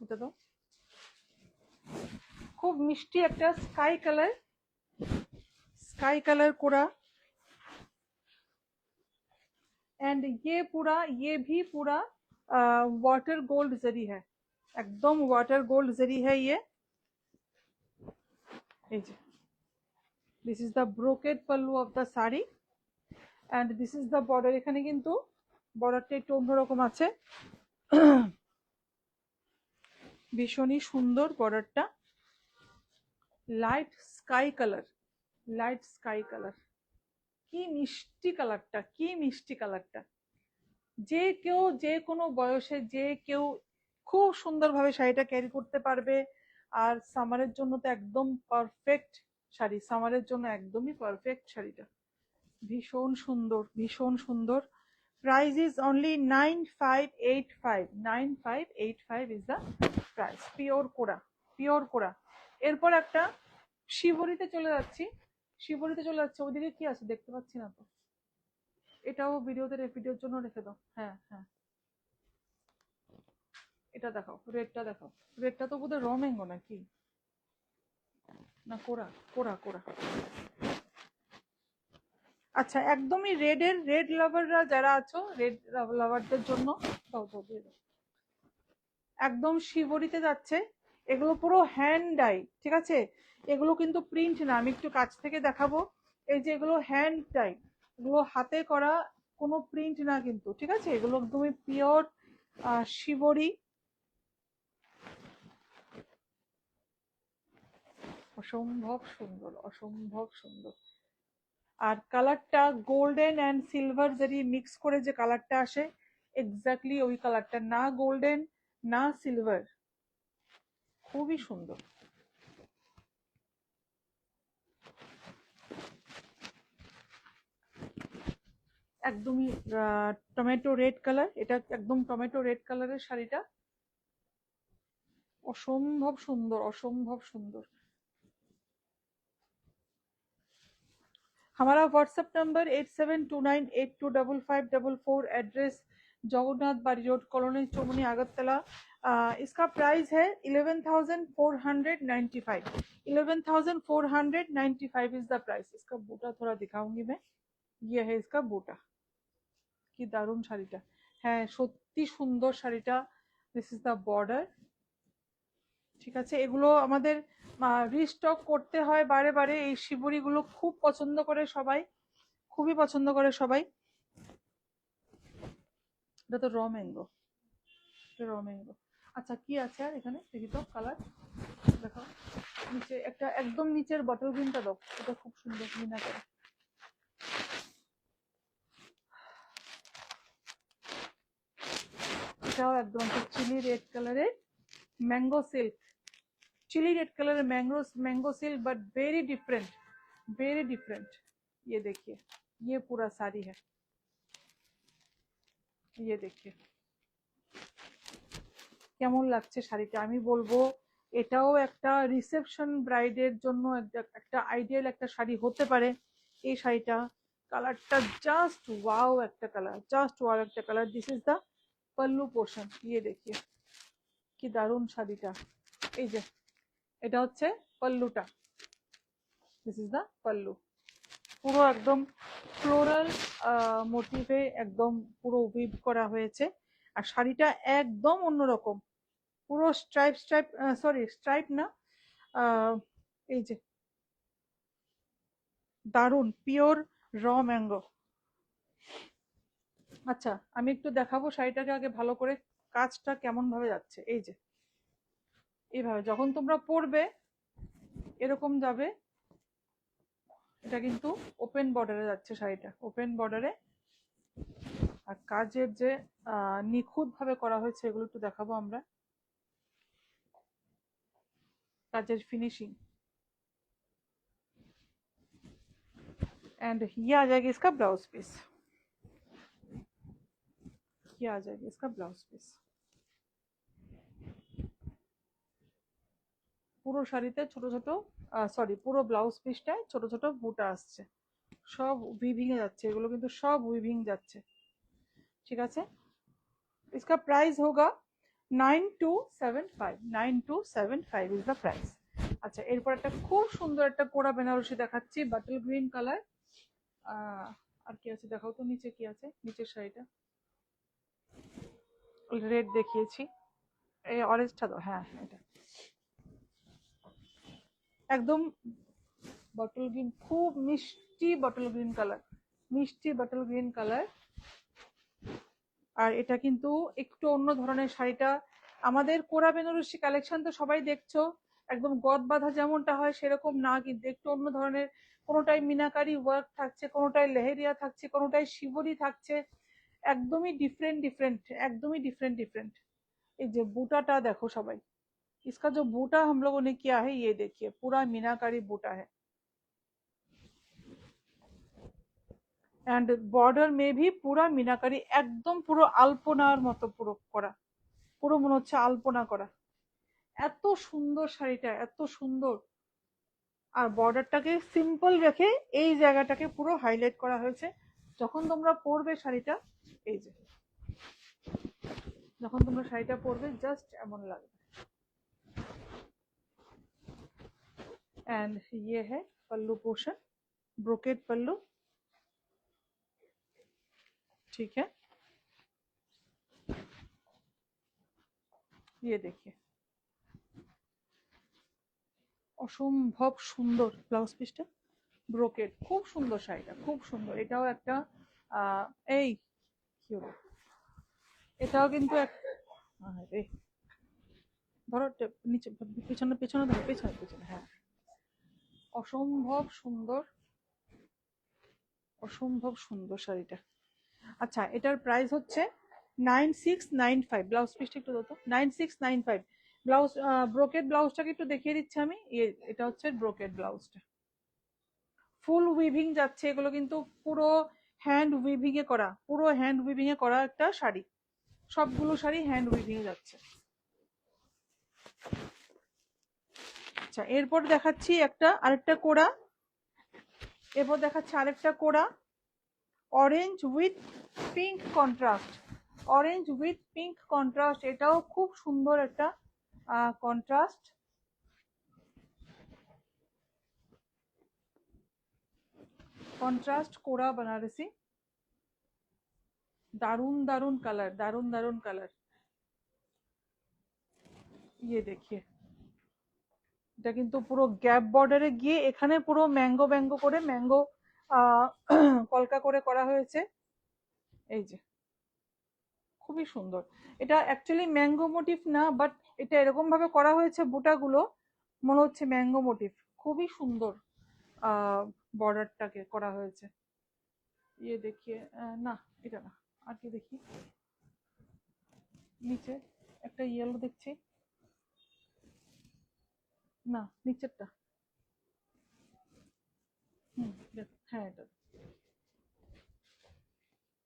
এটা তো খুব মিষ্টি একটা স্কাই কালার, स्काई कलर कोरा। एंड ये भी पूरा वाटर गोल्ड जरी है, एकदम वाटर गोल्ड जरी है ये। This is the brocade pallu of the sari and this is the border. এখানে কিন্তু বর্ডারটা একটু অন্যরকম আছে, ভীষণই সুন্দর বর্ডারটা। Light sky colour, light sky colour, কি মিষ্টি কালারটা, কি মিষ্টি কালারটা। যে কেউ যে কোনো বয়সে যে কেউ খুব সুন্দরভাবে শাড়িটা ক্যারি করতে পারবে। আর সামারের জন্য তো একদম পারফেক্ট শাড়ি, সামারের জন্য একদমই পারফেক্ট শাড়িটা। ভীষণ সুন্দর, ভীষণ সুন্দর। Price is only 9585, 9585 is the price. Pure কোরা, পিওর কোরা। এরপর একটা শিবরিতে চলে যাচ্ছি, শিবরিতে চলে যাচ্ছে। ওদিকে কি আছে দেখতে পাচ্ছি না তো, এটাও ভিডিওতে, ভিডিওর জন্য রেখে দাও। হ্যাঁ হ্যাঁ, এটা দেখাও, রেডটা দেখাও। রেডটা তো বোধহয় র ম্যাঙ্গো নাকি, না কোরা? কোরা কোরা। আচ্ছা, একদমই রেডের, রেড লাভাররা যারা আছো, রেড লাভারদের জন্য দাও দাও, দিয়ে দাও। একদম শিবরিতে যাচ্ছে, এগুলো পুরো হ্যান্ড ডাই, ঠিক আছে? এগুলো কিন্তু প্রিন্ট না, আমি একটু কাছ থেকে দেখাবো। এই যে এগুলো হ্যান্ড ডাই, এগুলো হাতে করা, কোনো প্রিন্ট না কিন্তু, ঠিক আছে? এগুলো একদমই পিওর শিবরি। অসম্ভব সুন্দর, অসম্ভব সুন্দর। আর কালারটা গোল্ডেন অ্যান্ড সিলভার জারি মিক্স করে যে কালারটা আসে, এক্স্যাক্টলি ওই কালারটা, না গোল্ডেন না সিলভার, খুবই সুন্দর। একদমই টমেটো রেড কালার, এটা একদম টমেটো রেড কালারের শাড়িটা, অসম্ভব সুন্দর, অসম্ভব সুন্দর। हमारा व्हाट्सएप नंबर 8729825544, एड्रेस जगन्नाथ बाड़ी रोड, कॉलोनी चौमनी, अगरतला। इसका प्राइस है 11,495, 11,495 इज द प्राइस। इसका बूटा थोड़ा दिखाऊंगी मैं, ये है इसका बूटा। কি দারুণ শাড়িটা, হ্যাঁ সত্যি সুন্দর শাড়িটা। দিস ইজ দ্য বর্ডার, ঠিক আছে? এগুলো আমাদের রিস্টক করতে হয় বারে বারে। এই শিবরিগুলো খুব পছন্দ করে সবাই, খুবই পছন্দ করে সবাই। এটা তো র ম্যাঙ্গো, এটা র ম্যাঙ্গো। আচ্ছা, কি আছে আর এখানে দেখি তো কালার দেখো। নিচে একটা একদম নিচের বটল গ্রিনটা দাও, এটা খুব সুন্দর মিনা করে। এটাও একদম চিলি রেড কালারের mango silk, chilli red colour mango silk, but very different, very different. ये देखिए, ये पूरा साड़ी है, ये देखिए কেমন লাগছে শাড়িটা। আমি বলবো এটাও একটা রিসেপশন ব্রাইডের জন্য একটা আইডিয়াল একটা শাড়ি হতে পারে এই শাড়িটা। কালারটা জাস্ট ওয়াও একটা কালার, জাস্ট ওয়াও একটা colour. This is the pallu portion, ये देखिए কি দারুণ শাড়িটা। এই যে এটা হচ্ছে পল্লুটা, দিস ইজ দ্য পল্লু। পুরো একদম ফ্লোরাল মোটিভে একদম পুরো উইভ করা হয়েছে। আর শাড়িটা একদম অন্যরকম, পুরো স্ট্রাইপ স্ট্রাইপ, সরি স্ট্রাইপ না, এই যে দারুন পিওর র ম্যাঙ্গো। আচ্ছা আমি একটু দেখাবো শাড়িটাকে আগে ভালো করে, কাজটা কেমন ভাবে যাচ্ছে। এই যে এইভাবে যখন তোমরা পরবে এরকম যাবে। এটা কিন্তু ওপেন বর্ডারে যাচ্ছে শাড়িটা, ওপেন বর্ডারে। আর কাজের যে নিখুঁত ভাবে করা হয়েছে এগুলো একটু দেখাবো আমরা, কাজের ফিনিशिंग। एंड ये आ जाएगी इसका ब्लाउज पीस, ये आ जाएगी इसका ब्लाउज पीस। পুরো শাড়িতে ছোট ছোট, সরি পুরো ব্লাউজ পিসটায় ছোট ছোট বুটা আসছে, সব উইভিং এ যাচ্ছে, এগুলো কিন্তু সব উইভিং যাচ্ছে। ঠিক আছে, इसका प्राइस होगा 9275, 9275 इज द प्राइस। আচ্ছা এরপর একটা খুব সুন্দর একটা কোড়া বেনারসি দেখাচ্ছি, বাটল গ্রিন কালার। আর কি আছে দেখাও তো, নিচে কি আছে, নিচের শাড়িটা রেড দেখিয়েছি, এই অরেঞ্জটা দাও, হ্যাঁ এটা একদম বটল গ্রিন, খুব মিষ্টি বটল গ্রিন কালার, মিষ্টি বটল গ্রিন কালার। আর এটা কিন্তু একটু অন্য ধরনের শাড়িটা। আমাদের কোরা বেনারসি কালেকশন তো সবাই দেখছো, একদম গদ বাঁধা যেমনটা হয় সেরকম না, কিন্তু একটু অন্য ধরনের, কোনোটাই মিনাকারি ওয়ার্ক থাকছে, কোনোটাই লেহেরিয়া থাকছে, কোনোটাই শিবরি থাকছে, একদমই ডিফারেন্ট ডিফারেंट, একদমই डिफरेंट डिफरेंट। এই যে বুটাটা দেখো সবাই, इसका जो बूटा हम लोगों ने किया है ये देखिए, पूरा मीनाकारी बूटा है। एंड बॉर्डर में भी पूरा मीनाकारी, একদম পুরো আলপনার মতো পুরো করা, পুরো মনে হচ্ছে আলপনা করা। এত সুন্দর শাড়িটা, এত সুন্দর। আর বর্ডারটাকে সিম্পল রেখে এই জায়গাটাকে পুরো হাইলাইট করা হয়েছে। যখন তোমরা পরবে শাড়িটা, এই যে যখন তোমরা শাড়িটা পরবে জাস্ট এমন লাগবে। एंड ये है पल्लू पोर्शन, ब्रोकेड पल्लू। ठीक है, ये देखिए অসম্ভব সুন্দর ব্লাউজ পিসটা, ব্রোকেড, খুব সুন্দর শাড়িটা, খুব সুন্দর। এটাও একটা এই কি হলো, এটাও কিন্তু এক, আরে ধরো নিচে, পিছনে পিছনে ধরো, পেছনে পেছনে, হ্যাঁ অসম্ভব সুন্দর, অসম্ভব সুন্দর শাড়িটা। আচ্ছা এটার প্রাইস হচ্ছে 9695, ব্লাউজ পিসটা একটু দাও তো, 9695 ব্লাউজ। ব্রোকেড ব্লাউজটাকে একটু দেখিয়ে দিচ্ছি আমি, এটা হচ্ছে ব্রোকেড ব্লাউজটা, ফুল উইভিং যাচ্ছে, এগুলো কিন্তু পুরো হ্যান্ড উইভিং এ করা, পুরো হ্যান্ড উইভিং এ করা একটা শাড়ি, সবগুলো শাড়ি হ্যান্ড উইভিং এ যাচ্ছে। আচ্ছা এরপর দেখাচ্ছি একটা আরেকটা কোড়া, এরপর দেখাচ্ছি আরেকটা কোড়া, orange with pink contrast, orange with pink contrast. এটাও খুব সুন্দর একটা কন্ট্রাস্ট। কন্ট্রাস্ট কোড়া बनारसी, দারুন দারুন কালার, দারুন দারুন কালার। ये देखिए এটা কিন্তু পুরো গ্যাপ বর্ডারে গিয়ে এখানে পুরো ম্যাঙ্গো ম্যাঙ্গো করে, ম্যাঙ্গো কলকা করে করা হয়েছে। এই যে খুবই সুন্দর। এটা অ্যাকচুয়ালি ম্যাঙ্গো মোটিভ না, বাট এটা এরকম ভাবে করা হয়েছে বুটাগুলো, মনে হচ্ছে ম্যাঙ্গো মোটিভ। খুবই সুন্দর বর্ডারটাকে করা হয়েছে। ইয়ে দেখিয়ে, না এটা না, আর কি দেখি, নিচে একটা ইয়েলো দেখছি, না নিচেরটা, হ্যাঁ এটা।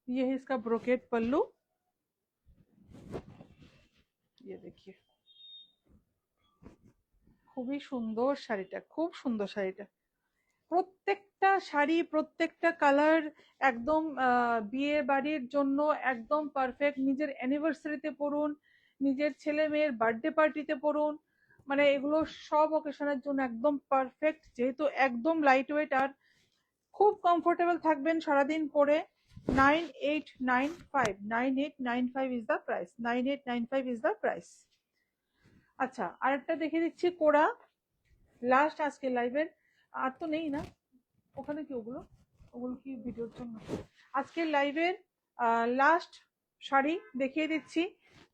ये है इसका ब्रोकेट पल्लू, ये देखिए খুবই সুন্দর শাড়িটা, খুব সুন্দর শাড়িটা। প্রত্যেকটা শাড়ি, প্রত্যেকটা কালার একদম বিয়ে বাড়ির জন্য একদম পারফেক্ট। নিজের অ্যানিভার্সারিতে পরুন, নিজের ছেলে মেয়ের বার্থডে পার্টিতে পরুন, মানে এগুলো সব অকেশনের জন্য একদম পারফেক্ট, যেহেতু একদম লাইট ওয়েট আর খুব কমফোর্টেবল থাকবেন সারাদিন পরে। 9895 is the price, 9895 is the price। আচ্ছা আরেকটা দেখে দিচ্ছি কোরা, লাস্ট আজকে লাইভের, আর তো নেই না ওখানে কি, ওগুলো ওগুলো কি ভিডিওর জন্য? আজকের লাইভের লাস্ট শাড়ি দেখিয়ে দিচ্ছি,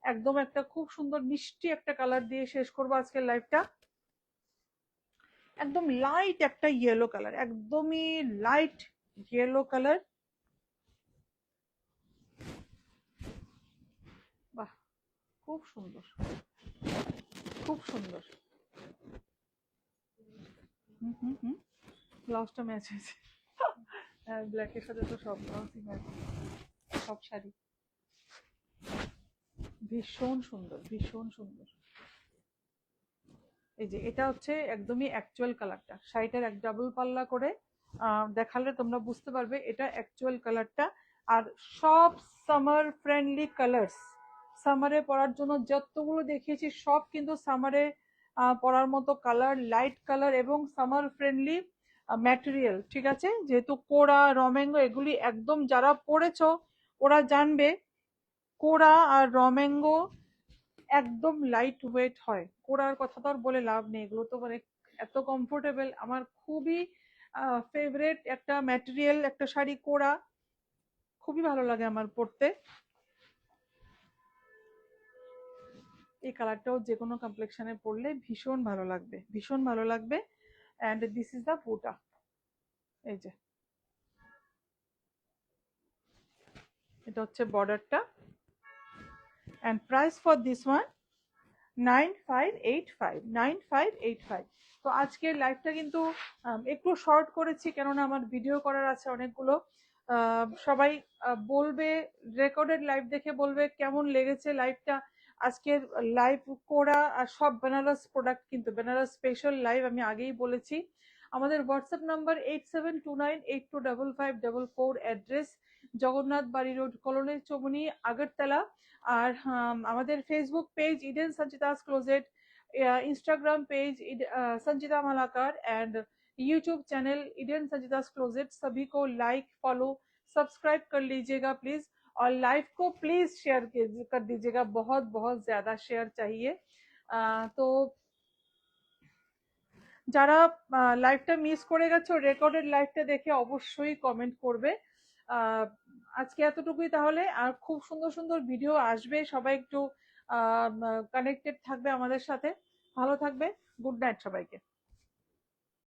একদম একটা খুব সুন্দর মিষ্টি একটা কালার দিয়ে শেষ করবো আজকের লাইভটা। একদম লাইট একটা ইয়েলো কালার, একদমই লাইট ইয়েলো কালার। বাহ, খুব সুন্দর, খুব সুন্দর। ব্লাউজটা ম্যাচ হয়েছে, ব্ল্যাকের সাথে তো সব ব্লাউজই ম্যাচ, সব শাড়ি ভীষণ সুন্দর, ভীষণ সুন্দর। এই যে এটা হচ্ছে একদমই অ্যাকচুয়াল কালারটা, শাড়িটার এক ডাবল পাল্লা করে দেখালে তোমরা বুঝতে পারবে এটা অ্যাকচুয়াল কালারটা। আর সব সামার ফ্রেন্ডলি কালার্স, সামারে পরার জন্য যতগুলো দেখিয়েছি সব কিন্তু সামারে পরার মতো কালার, লাইট কালার এবং সামার ফ্রেন্ডলি ম্যাটেরিয়াল। ঠিক আছে, যেহেতু কোরা রমেঙ্গো এগুলি একদম যারা পরেছো ওরা জানবে কোরা আর রমেঙ্গো একদম লাইট ওয়েট হয়। কোরার কথা তো আর বলে লাভ নেই, এগুলো তো মানে এত কমফোর্টেবল, আমার খুবই ফেভারিট একটা ম্যাটেরিয়াল একটা শাড়ি কোরা, খুবই ভালো লাগে আমার পরতে। এই কালারটাও যে কোনো কমপ্লেকশনে পরলে ভীষণ ভালো লাগবে, ভীষণ ভালো লাগবে। অ্যান্ড দিস ইজ দ্য বুটা, এই যে এটা হচ্ছে বর্ডারটা। And price for this one 9585। তো আজকের লাইভটা কিন্তু একটু শর্ট করেছি, কেননা আমার ভিডিও করার আছে অনেকগুলো। সবাই বলবে, রেকর্ডেড লাইভ দেখে বলবে কেমন লেগেছে লাইভটা। আজকের লাইভ করা আর সব বেনারস প্রোডাক্ট, কিন্তু বেনারস স্পেশাল লাইভ আমি আগেই বলেছি। আমাদের হোয়াটসঅ্যাপ নাম্বার 8729825544, অ্যাড্রেস জগন্নাথ বাড়ি রোড, কলোনি চৌমুহনী, আগরতলা। আর আমাদের ফেসবুক पेज इडेन संचिता's closet, Instagram page Sanchita Malakar and YouTube channel Eden संचिता's क्लोजेट। सभी को लाइक फॉलो सब्सक्राइब कर लीजिएगा प्लीज, और लाइव को प्लीज शेयर कर दीजिएगा, बहुत बहुत ज्यादा शेयर चाहिए। तो যারা লাইভটা মিস করে গেছো রেকর্ডেড লাইভটা দেখে অবশ্যই কমেন্ট করবে। আজকে এতটুকুই তাহলে, আর খুব সুন্দর সুন্দর ভিডিও আসবে, সবাই একটু কানেক্টেড থাকবে আমাদের সাথে। ভালো থাকবে, গুড নাইট সবাইকে।